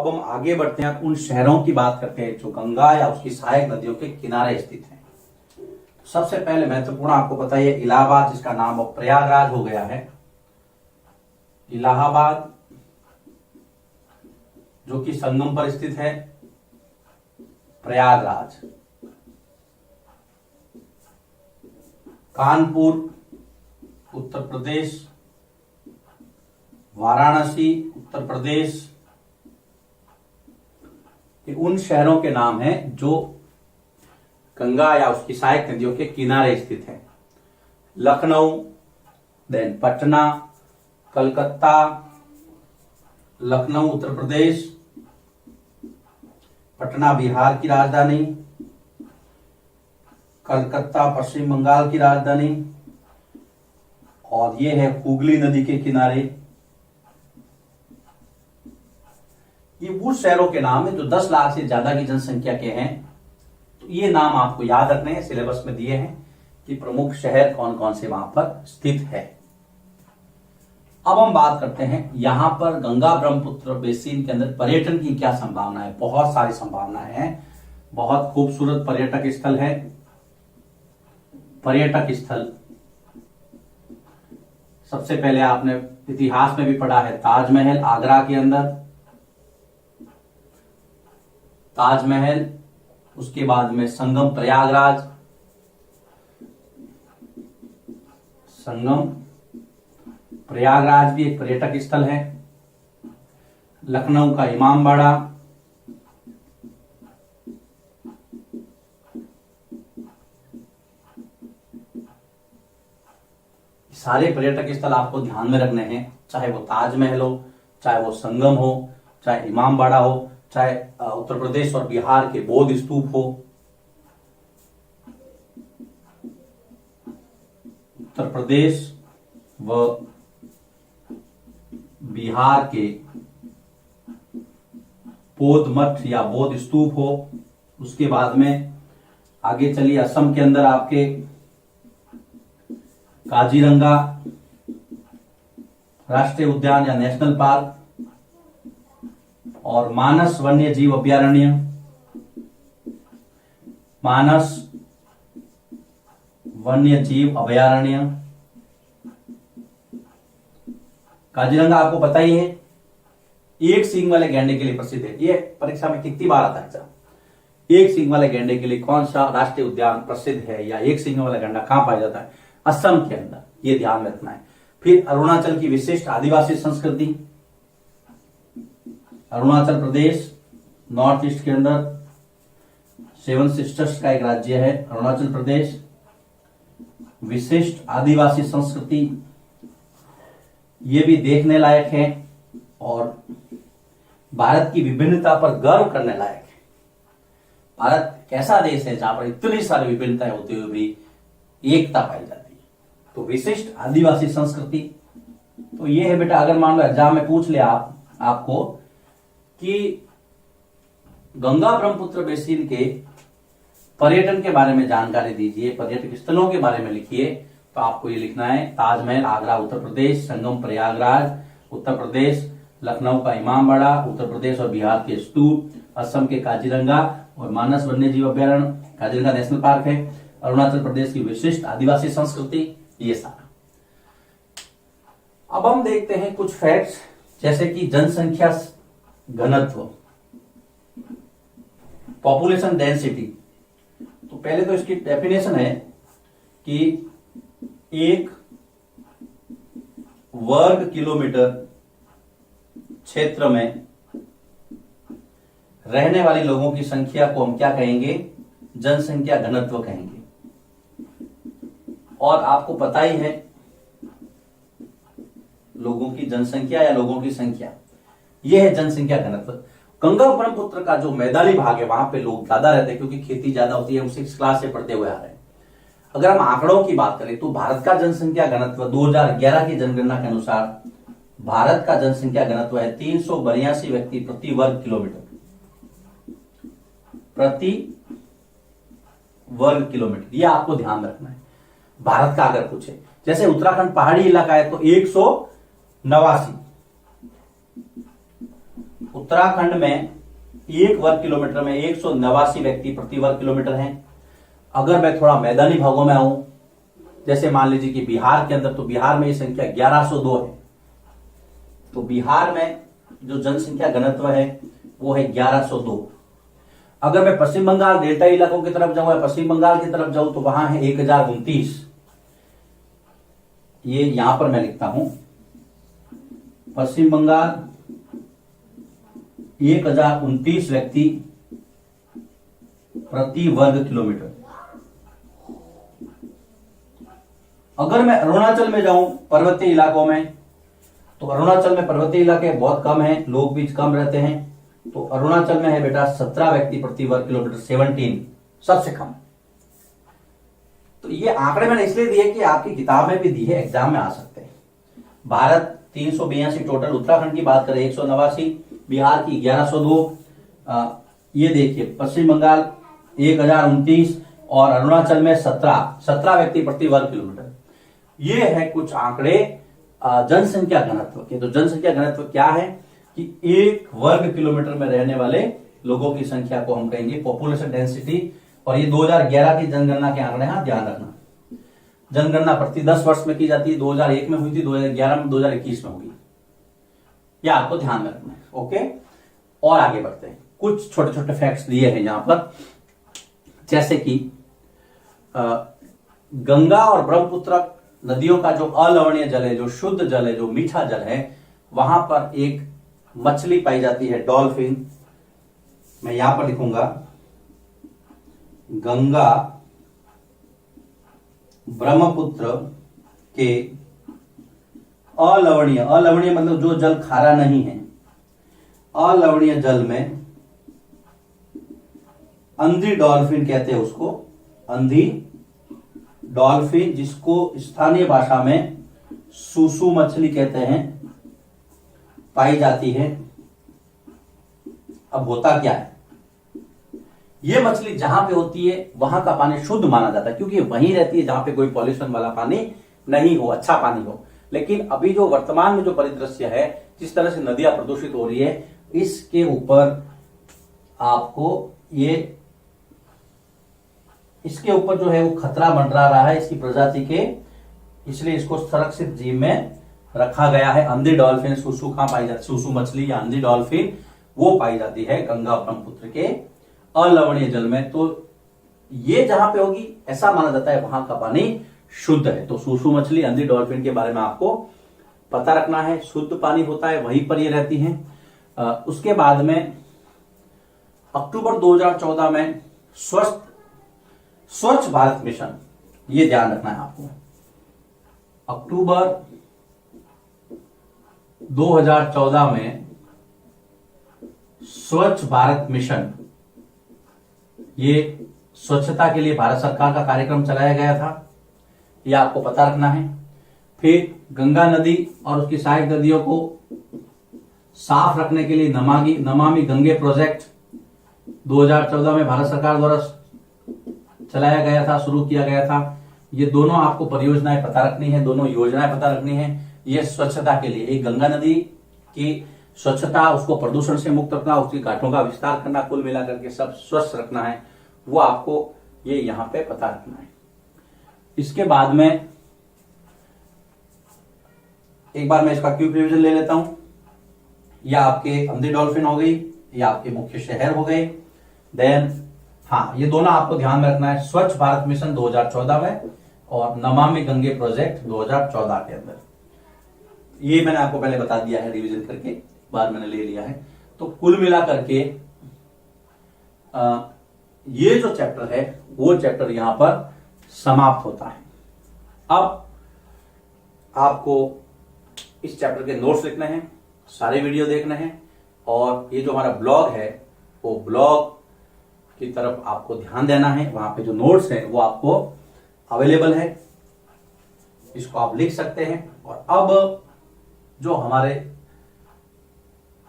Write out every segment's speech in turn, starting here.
अब हम आगे बढ़ते हैं, उन शहरों की बात करते हैं जो गंगा या उसकी सहायक नदियों के किनारे स्थित हैं। सबसे पहले महत्वपूर्ण आपको पता है इलाहाबाद, जिसका नाम अब प्रयागराज हो गया है। इलाहाबाद जो कि संगम पर स्थित है, प्रयागराज। कानपुर उत्तर प्रदेश, वाराणसी उत्तर प्रदेश, ये उन शहरों के नाम हैं जो गंगा या उसकी सहायक नदियों के किनारे स्थित हैं। लखनऊ, देन पटना, कलकत्ता, लखनऊ उत्तर प्रदेश, पटना बिहार की राजधानी, कलकत्ता पश्चिम बंगाल की राजधानी, और ये है हुगली नदी के किनारे। ये वो शहरों के नाम है जो 10 लाख से ज्यादा की जनसंख्या के हैं। तो ये नाम आपको याद रखने हैं, सिलेबस में दिए हैं कि प्रमुख शहर कौन कौन से वहां पर स्थित है। अब हम बात करते हैं यहां पर गंगा ब्रह्मपुत्र बेसिन के अंदर पर्यटन की क्या संभावना है। बहुत सारी संभावनाएं हैं, बहुत खूबसूरत पर्यटक स्थल है। पर्यटक स्थल सबसे पहले आपने इतिहास में भी पढ़ा है, ताजमहल आगरा के अंदर, ताजमहल, उसके बाद में संगम प्रयागराज, संगम प्रयागराज भी एक पर्यटक स्थल है। लखनऊ का इमामबाड़ा, सारे पर्यटक स्थल आपको ध्यान में रखने हैं, चाहे वो ताजमहल हो, चाहे वो संगम हो, चाहे इमामबाड़ा हो, चाहे उत्तर प्रदेश और बिहार के बौद्ध स्तूप हो। उत्तर प्रदेश व बिहार के बौद्ध मठ या बौद्ध स्तूप हो। उसके बाद में आगे चलिए, असम के अंदर आपके काजीरंगा राष्ट्रीय उद्यान या नेशनल पार्क और मानस वन्य जीव अभयारण्य, मानस वन्य जीव अभयारण्य। काजीरंगा आपको पता ही है, एक सींग वाले गैंडे के लिए प्रसिद्ध है। ये परीक्षा में कितनी बार आता है एग्जाम, एक सींग वाले गैंडे के लिए कौन सा राष्ट्रीय उद्यान प्रसिद्ध है, या एक सींग वाला गैंडा कहां पाया जाता है, असम के अंदर, ये ध्यान में रखना है। फिर अरुणाचल की विशिष्ट आदिवासी संस्कृति, अरुणाचल प्रदेश नॉर्थ ईस्ट के अंदर 7 सिस्टर्स का एक राज्य है अरुणाचल प्रदेश। विशिष्ट आदिवासी संस्कृति, ये भी देखने लायक है और भारत की विभिन्नता पर गर्व करने लायक है। भारत कैसा देश है जहां पर इतनी सारी विभिन्नताएं होते हुए भी एकता पाई जाती है। तो विशिष्ट आदिवासी संस्कृति, तो ये है बेटा, अगर मान लो एग्जाम में पूछ लिया आपको कि गंगा ब्रह्मपुत्र बेसिन के पर्यटन के बारे में जानकारी दीजिए, पर्यटक स्थलों के बारे में लिखिए, तो आपको ये लिखना है ताजमहल आगरा उत्तर प्रदेश, संगम प्रयागराज उत्तर प्रदेश, लखनऊ का इमामबाड़ा उत्तर प्रदेश और बिहार के स्तूप, असम के काजीरंगा और मानस वन्य जीव अभयारण्य, काजीरंगा नेशनल पार्क है, अरुणाचल प्रदेश की विशिष्ट आदिवासी संस्कृति, ये सारा। अब हम देखते हैं कुछ फैक्ट्स, जैसे कि जनसंख्या घनत्व, पॉपुलेशन डेंसिटी। तो पहले तो इसकी डेफिनेशन है कि 1 वर्ग किलोमीटर क्षेत्र में रहने वाले लोगों की संख्या को हम क्या कहेंगे, जनसंख्या घनत्व कहेंगे। और आपको पता ही है लोगों की जनसंख्या या लोगों की संख्या, यह है जनसंख्या घनत्व। गंगा ब्रह्मपुत्र का जो मैदानी भाग है वहां पे लोग ज्यादा रहते हैं क्योंकि खेती ज्यादा होती है, हम 6 क्लास से पढ़ते हुए आ रहे हैं। अगर हम आंकड़ों की बात करें तो भारत का जनसंख्या घनत्व 2011 की जनगणना के अनुसार भारत का जनसंख्या घनत्व है 382 व्यक्ति प्रति वर्ग किलोमीटर, प्रति वर्ग किलोमीटर। यह आपको ध्यान रखना है। भारत का अगर पूछे, जैसे उत्तराखंड पहाड़ी इलाका है तो 189, उत्तराखंड में 1 वर्ग किलोमीटर में 189 व्यक्ति प्रति वर्ग किलोमीटर हैं। अगर मैं थोड़ा मैदानी भागों में आऊं, जैसे मान लीजिए कि बिहार के अंदर, तो बिहार में ये संख्या 1102 है। तो बिहार में जो जनसंख्या घनत्व है वो है 1102। अगर मैं पश्चिम बंगाल डेल्टा इलाकों की तरफ जाऊं या पश्चिम बंगाल की तरफ जाऊं तो वहां है 1029। ये यहां पर मैं लिखता हूं, पश्चिम बंगाल 1029 व्यक्ति प्रति वर्ग किलोमीटर। अगर मैं अरुणाचल में जाऊं पर्वतीय इलाकों में, तो अरुणाचल में पर्वतीय इलाके बहुत कम हैं, लोग भी कम रहते हैं। तो अरुणाचल में है बेटा 17 व्यक्ति प्रति वर्ग किलोमीटर, 17 सबसे कम। तो ये आंकड़े मैंने इसलिए दिए कि आपकी किताब में भी दी है, एग्जाम में आ सकते हैं। भारत 382 टोटल, उत्तराखंड की बात करें 189, बिहार की 1102, ये देखिए पश्चिम बंगाल 1029 और अरुणाचल में 17 व्यक्ति प्रति वर्ग किलोमीटर। ये है कुछ आंकड़े जनसंख्या घनत्व के। तो जनसंख्या घनत्व क्या है कि 1 वर्ग किलोमीटर में रहने वाले लोगों की संख्या को हम कहेंगे पॉपुलेशन डेंसिटी। और ये 2011 की जनगणना के आंकड़े हैं, ध्यान रखना। जनगणना प्रति 10 वर्ष में की जाती है, 2001 में हुई थी, 2011 में, 2021 में होगी। यह आपको ध्यान में रखना है। ओके, और आगे बढ़ते हैं। कुछ छोटे छोटे फैक्ट्स दिए हैं यहां पर, जैसे कि गंगा और ब्रह्मपुत्र नदियों का जो अलवणीय जल है, जो शुद्ध जल है, जो मीठा जल है, वहां पर एक मछली पाई जाती है, डॉल्फिन। मैं यहां पर लिखूंगा गंगा ब्रह्मपुत्र के अलवणीय, अलवणीय मतलब जो जल खारा नहीं है, अलवणीय जल में अंधी डॉल्फिन कहते हैं उसको, अंधी डॉल्फिन, जिसको स्थानीय भाषा में सूसू मछली कहते हैं, पाई जाती है। अब होता क्या है, ये मछली जहां पे होती है वहां का पानी शुद्ध माना जाता है, क्योंकि वहीं रहती है जहां पे कोई पॉल्यूशन वाला पानी नहीं हो, अच्छा पानी हो। लेकिन अभी जो वर्तमान में जो परिदृश्य है, जिस तरह से नदियां प्रदूषित हो रही है, इसके ऊपर आपको इसके ऊपर जो है वो खतरा मंडरा रहा है इसकी प्रजाति के, इसलिए इसको संरक्षित जीव में रखा गया है। अंधी डॉल्फिन सूसू कहां पाई जाती है, सूसू मछली या अंधी डॉल्फिन वो पाई जाती है गंगा ब्रह्मपुत्र के अलवणीय जल में। तो ये जहां पे होगी ऐसा माना जाता है वहां का पानी शुद्ध है। तो सूसू मछली, अंधी डॉल्फिन के बारे में आपको पता रखना है, शुद्ध पानी होता है, वहीं पर ये रहती हैं। उसके बाद में अक्टूबर 2014 में स्वच्छ भारत मिशन, ये ध्यान रखना है आपको, अक्टूबर 2014 में स्वच्छ भारत मिशन, ये स्वच्छता के लिए भारत सरकार का कार्यक्रम चलाया गया था, यह आपको पता रखना है। फिर गंगा नदी और उसकी सहायक नदियों को साफ रखने के लिए नमामि गंगे प्रोजेक्ट 2014 में भारत सरकार द्वारा चलाया गया था, शुरू किया गया था। ये दोनों आपको परियोजनाएं पता रखनी है, दोनों योजनाएं पता रखनी है। ये स्वच्छता के लिए, एक गंगा नदी की स्वच्छता, उसको प्रदूषण से मुक्त रखना, उसकी घाटों का विस्तार करना, कुल मिलाकर के सब स्वच्छ रखना है, वो आपको ये यहां पे पता रखना है। इसके बाद में एक बार मैं इसका क्यूब रिवीजन ले लेता हूं। या आपके अंधी डॉल्फिन हो गई, या आपके मुख्य शहर हो गए। देन हाँ, ये दोनों आपको ध्यान में रखना है, स्वच्छ भारत मिशन 2014 में और नमामि गंगे प्रोजेक्ट 2014 के अंदर। ये मैंने आपको पहले बता दिया है, रिवीजन करके बाद मैंने ले लिया है। तो कुल मिला करके ये जो चैप्टर है वो चैप्टर यहां पर समाप्त होता है। अब आपको इस चैप्टर के नोट्स लिखने हैं, सारे वीडियो देखने हैं, और ये जो हमारा ब्लॉग है वो ब्लॉग की तरफ आपको ध्यान देना है। वहां पे जो नोट्स हैं वो आपको अवेलेबल है, इसको आप लिख सकते हैं। और अब जो हमारे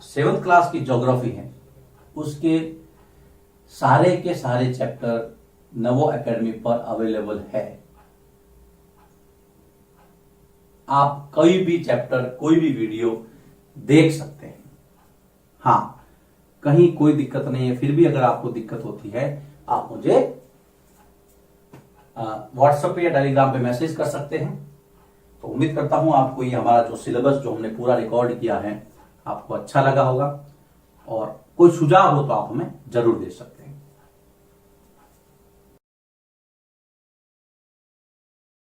7th क्लास की ज्योग्राफी है उसके सारे के सारे चैप्टर नवो एकेडमी पर अवेलेबल है। आप कोई भी चैप्टर, कोई भी वीडियो देख सकते हैं। हाँ, कहीं कोई दिक्कत नहीं है। फिर भी अगर आपको दिक्कत होती है आप मुझे व्हाट्सएप पे या टेलीग्राम पे मैसेज कर सकते हैं। तो उम्मीद करता हूं आपको ये हमारा जो सिलेबस जो हमने पूरा रिकॉर्ड किया है आपको अच्छा लगा होगा, और कोई सुझाव हो तो आप हमें जरूर दे सकते हैं।